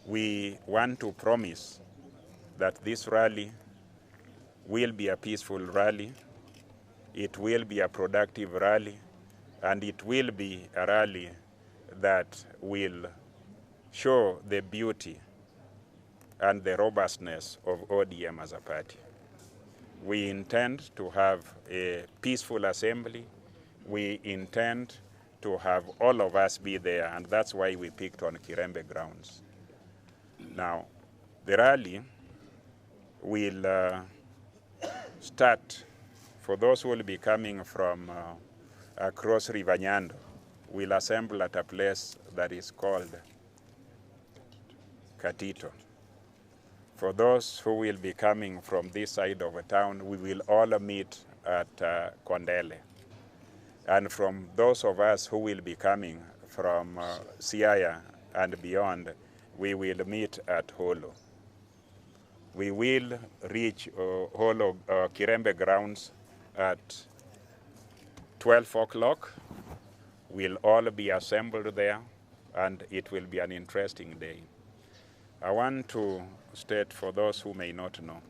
We want to promise that this rally will be a peaceful rally, it will be a productive rally, and it will be a rally that will show the beauty and the robustness of ODM as a party. We intend to have a peaceful assembly. We intend to have all of us be there, and that's why we picked on Kirembe grounds. Now, the rally will start, for those who will be coming from across River Nyando, we'll assemble at a place that is called Katito. For those who will be coming from this side of the town, we will all meet at Kondele. And from those of us who will be coming from Siaya and beyond, we will meet at Holo. We will reach Holo Kirembe grounds at 12 o'clock. We'll all be assembled there, and it will be an interesting day. I want to state for those who may not know,